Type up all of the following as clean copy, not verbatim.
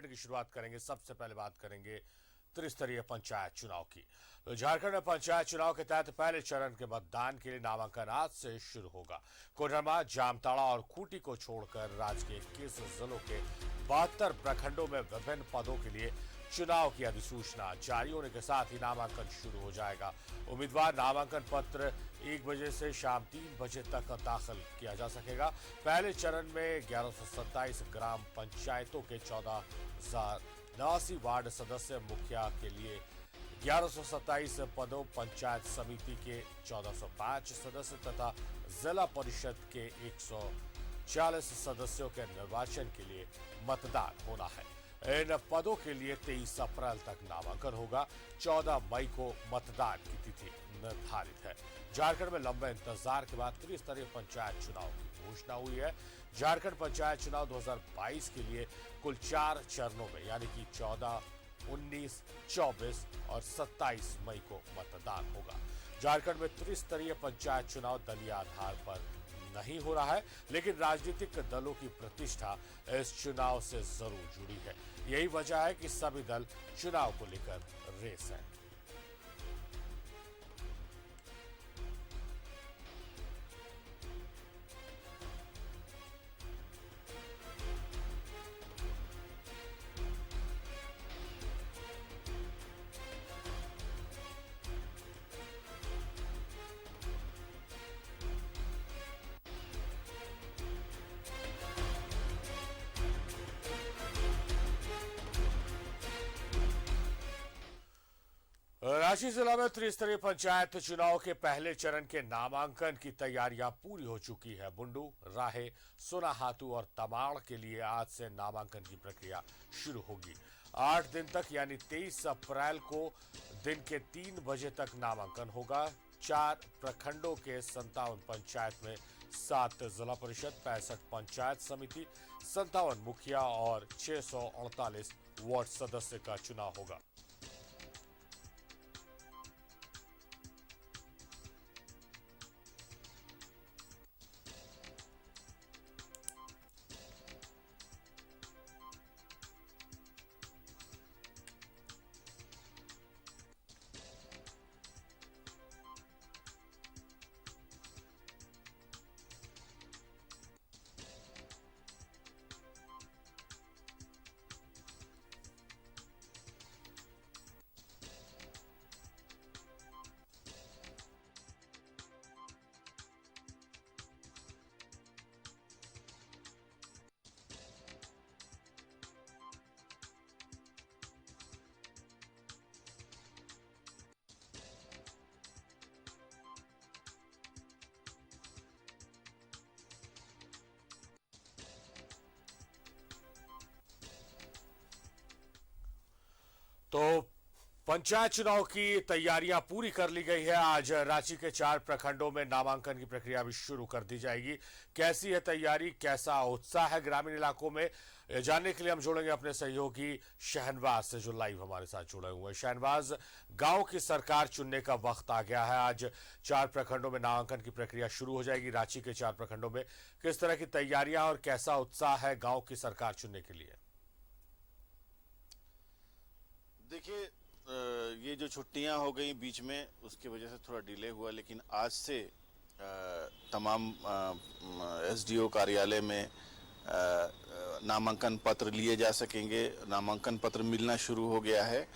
की शुरुआत करेंगे। सबसे पहले बात करेंगे त्रिस्तरीय पंचायत चुनाव की। तो झारखंड में पंचायत चुनाव के तहत पहले चरण के मतदान के लिए नामांकन आज से शुरू होगा। कोडरमा, जामताड़ा और खूंटी को छोड़कर राज्य के 21 जिलों के 72 प्रखंडों में विभिन्न पदों के लिए चुनाव की अधिसूचना जारी होने के साथ ही नामांकन शुरू हो जाएगा। उम्मीदवार नामांकन पत्र 1 बजे से शाम 3 बजे तक दाखिल किया जा सकेगा। पहले चरण में 1127 ग्राम पंचायतों के 14,089 वार्ड सदस्य, मुखिया के लिए 1127 पदों, पंचायत समिति के 1405 सदस्य तथा जिला परिषद के 140 सदस्यों के निर्वाचन के लिए मतदान होना है। इन पदों के लिए 23 अप्रैल तक नामांकन होगा। 14 मई को मतदान की तिथि निर्धारित है। झारखंड में लंबे इंतजार के बाद त्रिस्तरीय पंचायत चुनाव की घोषणा हुई है। झारखंड पंचायत चुनाव 2022 के लिए कुल 4 चरणों में यानी कि 14, 19, 24 और 27 मई को मतदान होगा। झारखंड में त्रिस्तरीय पंचायत चुनाव दलीय आधार पर नहीं हो रहा है, लेकिन राजनीतिक दलों की प्रतिष्ठा इस चुनाव से जरूर जुड़ी है। यही वजह है कि सभी दल चुनाव को लेकर रेस है। रांची जिला में त्रिस्तरीय पंचायत चुनाव के पहले चरण के नामांकन की तैयारियां पूरी हो चुकी है। बुंडू, राहे, सोनाहातू और तमाड़ के लिए आज से नामांकन की प्रक्रिया शुरू होगी। 8 दिन तक यानी 23 अप्रैल को दिन के 3 बजे तक नामांकन होगा। 4 प्रखंडों के 57 पंचायत में 7 जिला परिषद, 65 पंचायत समिति, 57 मुखिया और 648 वार्ड सदस्य का चुनाव होगा। तो पंचायत चुनाव की तैयारियां पूरी कर ली गई है। आज रांची के 4 प्रखंडों में नामांकन की प्रक्रिया भी शुरू कर दी जाएगी। कैसी है तैयारी, कैसा उत्साह है ग्रामीण इलाकों में, जानने के लिए हम जुड़ेंगे अपने सहयोगी शहनवाज से, जो लाइव हमारे साथ जुड़े हुए हैं। शहनवाज, गांव की सरकार चुनने का वक्त आ गया है। आज 4 प्रखंडों में नामांकन की प्रक्रिया शुरू हो जाएगी। रांची के 4 प्रखंडों में किस तरह की तैयारियां और कैसा उत्साह है गांव की सरकार चुनने के लिए? देखिए, ये जो छुट्टियां हो गई बीच में, उसकी वजह से थोड़ा डिले हुआ, लेकिन आज से तमाम एसडीओ कार्यालय में नामांकन पत्र लिए जा सकेंगे। नामांकन पत्र मिलना शुरू हो गया है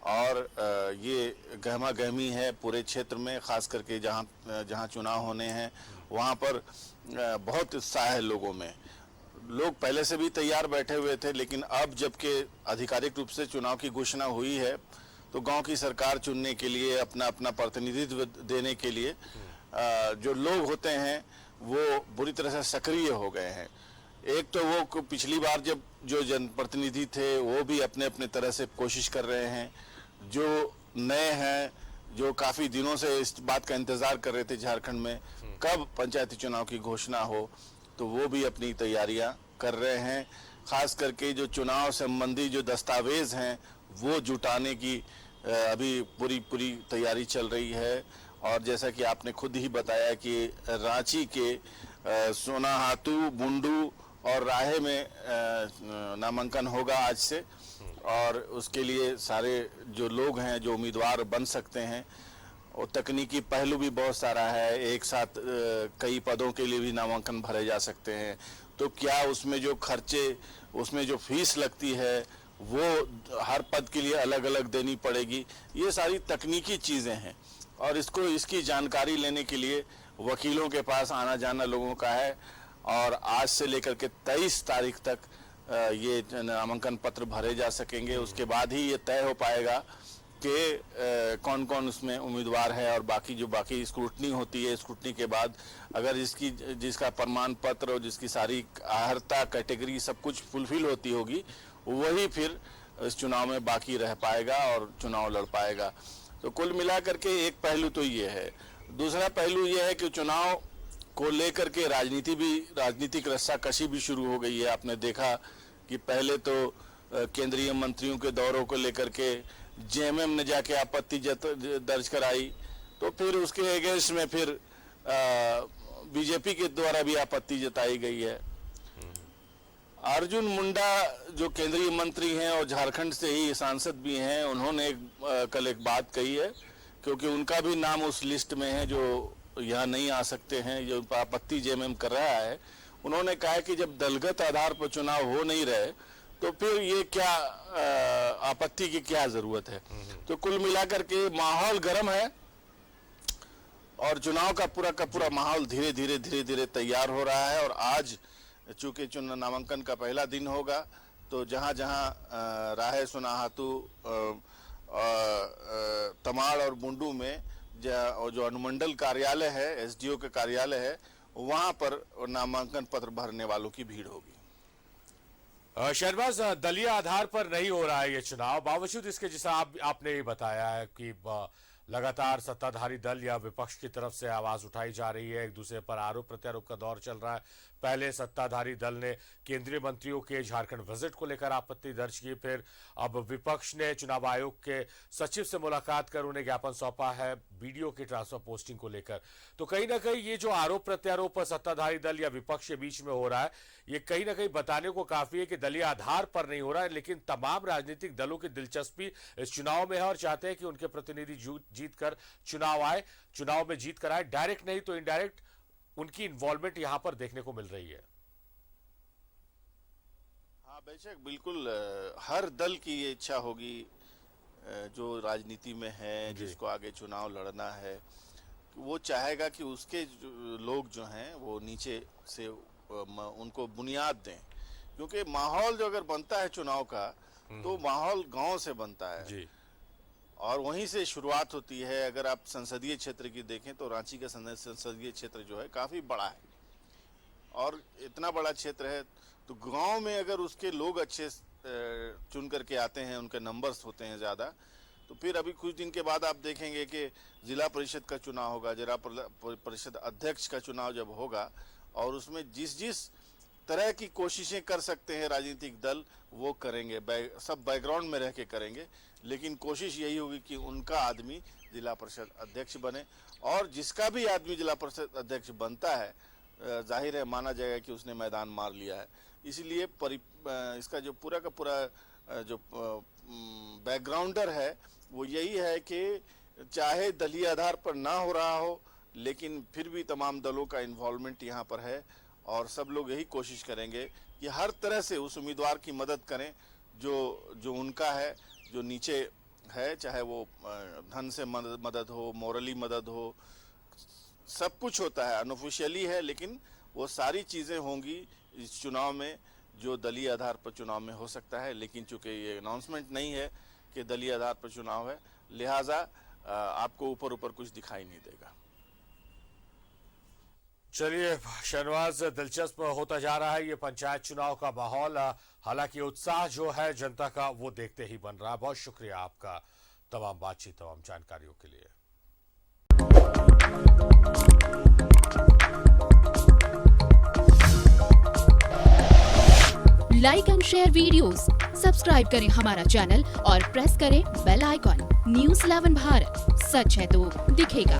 और ये गहमा गहमी है पूरे क्षेत्र में, खास करके जहां चुनाव होने हैं वहां पर बहुत उत्साह है लोगों में। लोग पहले से भी तैयार बैठे हुए थे, लेकिन अब जबकि आधिकारिक रूप से चुनाव की घोषणा हुई है तो गांव की सरकार चुनने के लिए, अपना अपना प्रतिनिधित्व देने के लिए जो लोग होते हैं वो बुरी तरह से सक्रिय हो गए हैं। एक तो वो पिछली बार जब जो जनप्रतिनिधि थे वो भी अपने अपने तरह से कोशिश कर रहे हैं, जो नए हैं, जो काफ़ी दिनों से इस बात का इंतज़ार कर रहे थे झारखंड में कब पंचायती चुनाव की घोषणा हो, तो वो भी अपनी तैयारियां कर रहे हैं। खास करके जो चुनाव संबंधी जो दस्तावेज हैं वो जुटाने की अभी पूरी तैयारी चल रही है। और जैसा कि आपने खुद ही बताया कि रांची के सोनाहातू, बुंडू और राहे में नामांकन होगा आज से। और उसके लिए सारे जो लोग हैं जो उम्मीदवार बन सकते हैं, और तकनीकी पहलू भी बहुत सारा है। एक साथ कई पदों के लिए भी नामांकन भरे जा सकते हैं, तो क्या उसमें जो खर्चे, उसमें जो फीस लगती है वो हर पद के लिए अलग अलग देनी पड़ेगी, ये सारी तकनीकी चीज़ें हैं। और इसकी जानकारी लेने के लिए वकीलों के पास आना जाना लोगों का है। और आज से लेकर के 23 तारीख तक ये नामांकन पत्र भरे जा सकेंगे। उसके बाद ही ये तय हो पाएगा कि कौन कौन उसमें उम्मीदवार है। और बाकी स्क्रूटनी होती है, स्क्रूटनी के बाद अगर जिसका प्रमाण पत्र और जिसकी सारी अर्हता कैटेगरी सब कुछ फुलफिल होती होगी, वही फिर इस चुनाव में बाकी रह पाएगा और चुनाव लड़ पाएगा। तो कुल मिलाकर के एक पहलू तो ये है। दूसरा पहलू ये है कि चुनाव को लेकर के राजनीतिक रस्साकशी भी शुरू हो गई है। आपने देखा कि पहले तो केंद्रीय मंत्रियों के दौरों को लेकर के जेएमएम ने जाके आपत्ति दर्ज कराई, तो फिर उसके अगेंस्ट में फिर बीजेपी के द्वारा भी आपत्ति जताई गई है। अर्जुन मुंडा जो केंद्रीय मंत्री हैं और झारखंड से ही सांसद भी हैं, उन्होंने कल एक बात कही है, क्योंकि उनका भी नाम उस लिस्ट में है जो यहाँ नहीं आ सकते हैं, जो आपत्ति जेएमएम कर रहा है। उन्होंने कहा कि जब दलगत आधार पर चुनाव हो नहीं रहे तो फिर ये क्या आपत्ति की क्या जरूरत है। तो कुल मिलाकर के माहौल गर्म है और चुनाव का पूरा माहौल धीरे धीरे तैयार हो रहा है। और आज चूंकि नामांकन का पहला दिन होगा, तो जहां राहे, सोनाहातू, तमाड़ और बुंडू में जो अनुमंडल कार्यालय है, एसडीओ के कार्यालय है, वहां पर नामांकन पत्र भरने वालों की भीड़ होगी। शहनवाज, दलीय आधार पर नहीं हो रहा है ये चुनाव, बावजूद इसके जैसा आपने ये बताया है कि लगातार सत्ताधारी दल या विपक्ष की तरफ से आवाज उठाई जा रही है, एक दूसरे पर आरोप प्रत्यारोप का दौर चल रहा है। पहले सत्ताधारी दल ने केंद्रीय मंत्रियों के झारखंड विजिट को लेकर आपत्ति दर्ज की, फिर अब विपक्ष ने चुनाव आयोग के सचिव से मुलाकात कर उन्हें ज्ञापन सौंपा है बीडीओ की ट्रांसफर पोस्टिंग को लेकर। तो कहीं ना कहीं ये जो आरोप प्रत्यारोप सत्ताधारी दल या विपक्ष के बीच में हो रहा है, ये कहीं ना कहीं बताने को काफी है कि दलीय आधार पर नहीं हो रहा है, लेकिन तमाम राजनीतिक दलों की दिलचस्पी इस चुनाव में है और चाहते हैं कि उनके प्रतिनिधि जीत कर चुनाव आए, चुनाव में जीत कर आए। डायरेक्ट नहीं तो इनडायरेक्ट उनकी इन्वॉल्वमेंट यहां पर देखने को मिल रही है। हाँ बेशक, बिल्कुल हर दल की ये इच्छा होगी जो राजनीति में है, जिसको आगे चुनाव लड़ना है, वो चाहेगा कि उसके लोग जो हैं वो नीचे से उनको बुनियाद दें। क्योंकि माहौल जो अगर बनता है चुनाव का, तो माहौल गांव से बनता है जी। और वहीं से शुरुआत होती है। अगर आप संसदीय क्षेत्र की देखें तो रांची का संसदीय क्षेत्र जो है काफी बड़ा है, और इतना बड़ा क्षेत्र है तो गांव में अगर उसके लोग अच्छे चुन करके आते हैं, उनके नंबर्स होते हैं ज़्यादा, तो फिर अभी कुछ दिन के बाद आप देखेंगे कि जिला परिषद का चुनाव होगा, जिला परिषद अध्यक्ष का चुनाव जब होगा, और उसमें जिस तरह की कोशिशें कर सकते हैं राजनीतिक दल वो करेंगे, सब बैकग्राउंड में रह के करेंगे, लेकिन कोशिश यही होगी कि उनका आदमी जिला परिषद अध्यक्ष बने। और जिसका भी आदमी जिला परिषद अध्यक्ष बनता है, जाहिर है माना जाएगा कि उसने मैदान मार लिया है। इसलिए इसका जो पूरा का पूरा जो बैकग्राउंडर है वो यही है कि चाहे दलीय आधार पर ना हो रहा हो, लेकिन फिर भी तमाम दलों का इन्वॉल्वमेंट यहाँ पर है, और सब लोग यही कोशिश करेंगे कि हर तरह से उस उम्मीदवार की मदद करें जो उनका है, जो नीचे है, चाहे वो धन से मदद हो, मोरली मदद हो, सब कुछ होता है, अनऑफिशियली है, लेकिन वो सारी चीज़ें होंगी इस चुनाव में जो दलीय आधार पर चुनाव में हो सकता है। लेकिन चूंकि ये अनाउंसमेंट नहीं है कि दलीय आधार पर चुनाव है, लिहाजा आपको ऊपर कुछ दिखाई नहीं देगा। चलिए शहनवाज, दिलचस्प होता जा रहा है ये पंचायत चुनाव का माहौल। हालांकि उत्साह जो है जनता का वो देखते ही बन रहा है। बहुत शुक्रिया आपका तमाम बातचीत, तमाम जानकारियों के लिए। Like and share videos, subscribe करें हमारा चैनल और प्रेस करें बेल आइकॉन। न्यूज़ 11 भारत, सच है तो दिखेगा।